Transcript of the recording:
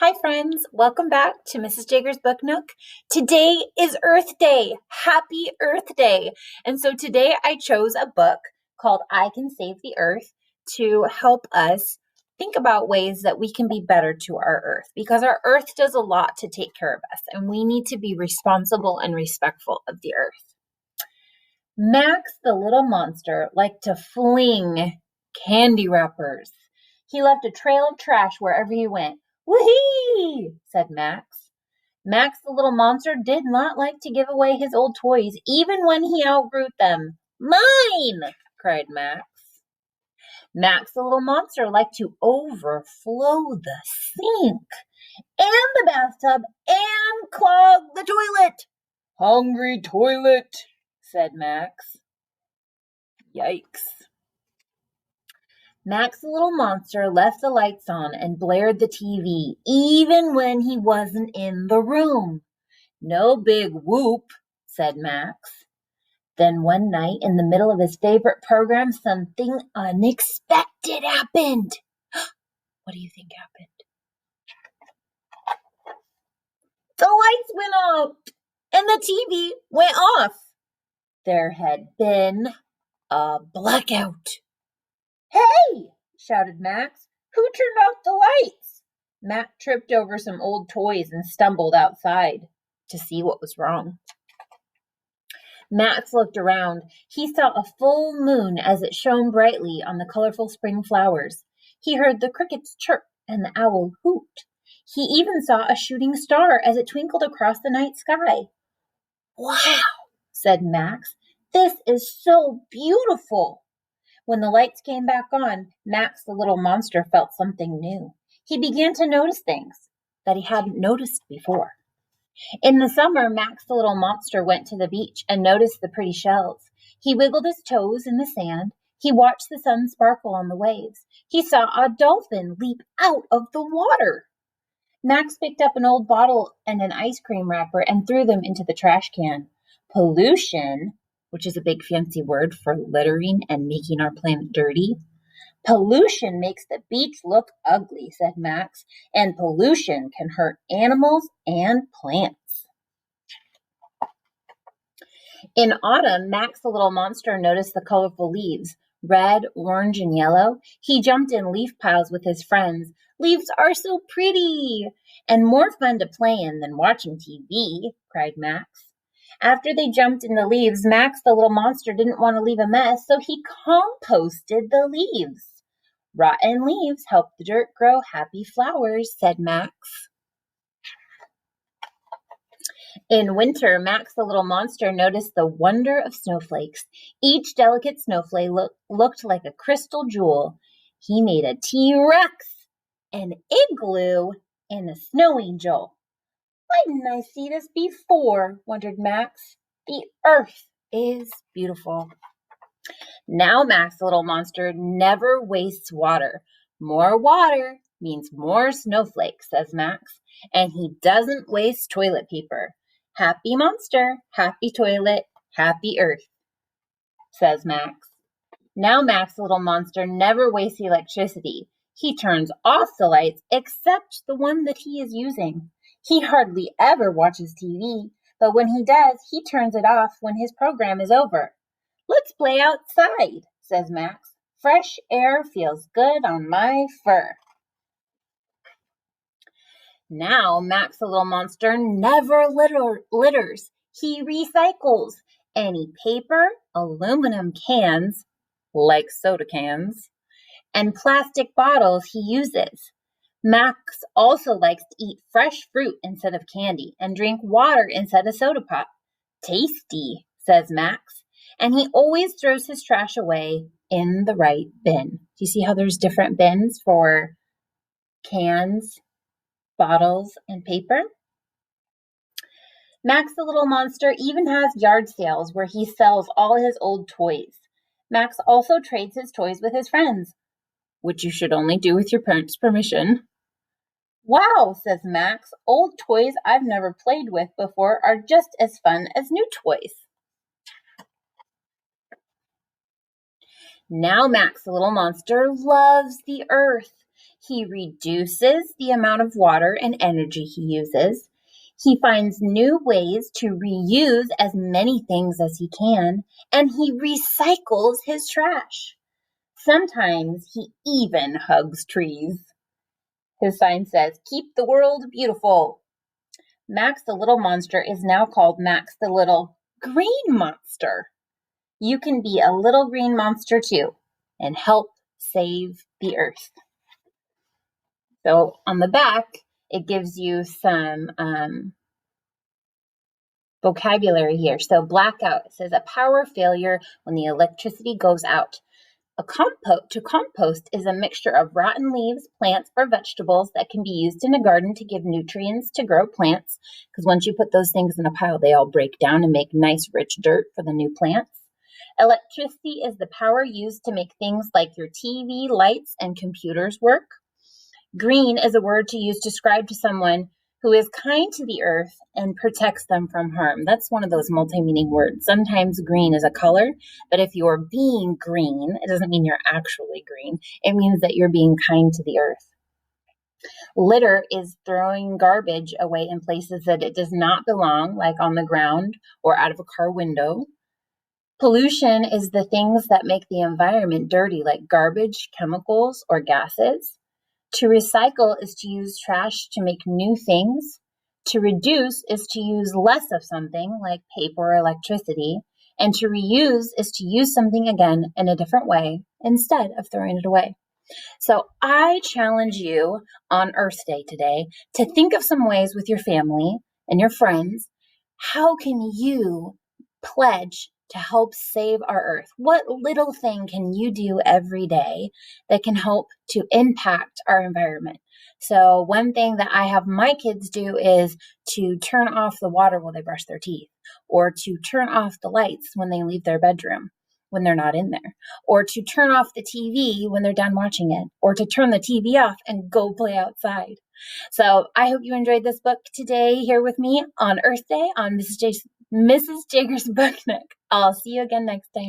Hi, friends. Welcome back to Mrs. Jager's Book Nook. Today is Earth Day. Happy Earth Day. And so today I chose a book called I Can Save the Earth to help us think about ways that we can be better to our Earth, because our Earth does a lot to take care of us, and we need to be responsible and respectful of the Earth. Max, the little monster, liked to fling candy wrappers. He left a trail of trash wherever he went. Whee! Said Max. Max, the little monster, did not like to give away his old toys, even when he outgrew them. Mine! Cried Max. Max, the little monster, liked to overflow the sink and the bathtub and clog the toilet. Hungry toilet, said Max. Yikes. Max, the little monster, left the lights on and blared the TV, even when he wasn't in the room. No big whoop, said Max. Then one night, in the middle of his favorite program, something unexpected happened. What do you think happened? The lights went out and the TV went off. There had been a blackout. Hey! Shouted Max. Who turned off the lights? Max tripped over some old toys and stumbled outside to see what was wrong. Max looked around. He saw a full moon as it shone brightly on the colorful spring flowers. He heard the crickets chirp and the owl hoot. He even saw a shooting star as it twinkled across the night sky. Wow, said Max. This is so beautiful. When the lights came back on, Max, the little monster, felt something new. He began to notice things that he hadn't noticed before. In the summer, Max, the little monster, went to the beach and noticed the pretty shells. He wiggled his toes in the sand. He watched the sun sparkle on the waves. He saw a dolphin leap out of the water. Max picked up an old bottle and an ice cream wrapper and threw them into the trash can. Pollution, which is a big fancy word for littering and making our planet dirty. Pollution makes the beach look ugly, said Max, and pollution can hurt animals and plants. In autumn, Max, the little monster, noticed the colorful leaves, red, orange, and yellow. He jumped in leaf piles with his friends. Leaves are so pretty and more fun to play in than watching TV, cried Max. After they jumped in the leaves, Max, the little monster, didn't want to leave a mess, so he composted the leaves. Rotten leaves help the dirt grow happy flowers, said Max. In winter, Max, the little monster, noticed the wonder of snowflakes. Each delicate snowflake looked like a crystal jewel. He made a T-Rex, an igloo, and a snow angel. Why didn't I see this before? Wondered Max. The earth is beautiful. Now Max, the little monster, never wastes water. More water means more snowflakes, says Max. And he doesn't waste toilet paper. Happy monster, happy toilet, happy earth, says Max. Now Max, the little monster, never wastes electricity. He turns off the lights except the one that he is using. He hardly ever watches TV, but when he does, he turns it off when his program is over. Let's play outside, says Max. Fresh air feels good on my fur. Now Max, the little monster, never litters. He recycles any paper, aluminum cans, like soda cans, and plastic bottles he uses. Max also likes to eat fresh fruit instead of candy and drink water instead of soda pop. Tasty, says Max. And he always throws his trash away in the right bin. Do you see how there's different bins for cans, bottles, and paper? Max, the little monster, even has yard sales where he sells all his old toys. Max also trades his toys with his friends, which you should only do with your parents' permission. Wow, says Max, old toys I've never played with before are just as fun as new toys. Now Max, the little monster, loves the earth. He reduces the amount of water and energy he uses. He finds new ways to reuse as many things as he can, and he recycles his trash. Sometimes he even hugs trees. His sign says, "Keep the world beautiful." Max the Little Monster is now called Max the Little Green Monster. You can be a little green monster too and help save the earth. So on the back, it gives you some vocabulary here. So blackout, it says a power failure when the electricity goes out. To compost is a mixture of rotten leaves, plants, or vegetables that can be used in a garden to give nutrients to grow plants. Because once you put those things in a pile, they all break down and make nice, rich dirt for the new plants. Electricity is the power used to make things like your TV, lights, and computers work. Green is a word to use to describe to someone who is kind to the earth and protects them from harm. That's one of those multi-meaning words. Sometimes green is a color, but if you're being green, it doesn't mean you're actually green. It means that you're being kind to the earth. Litter is throwing garbage away in places that it does not belong, like on the ground or out of a car window. Pollution is the things that make the environment dirty, like garbage, chemicals, or gases. To recycle is to use trash to make new things. To reduce is to use less of something, like paper or electricity. And to reuse is to use something again in a different way instead of throwing it away. So I challenge you on Earth Day today to think of some ways with your family and your friends. How can you pledge to help save our Earth? What little thing can you do every day that can help to impact our environment? So one thing that I have my kids do is to turn off the water while they brush their teeth, or to turn off the lights when they leave their bedroom when they're not in there, or to turn off the TV when they're done watching it, or to turn the TV off and go play outside. So I hope you enjoyed this book today here with me on Earth Day on Mrs. Jager's Book Nook. I'll see you again next time.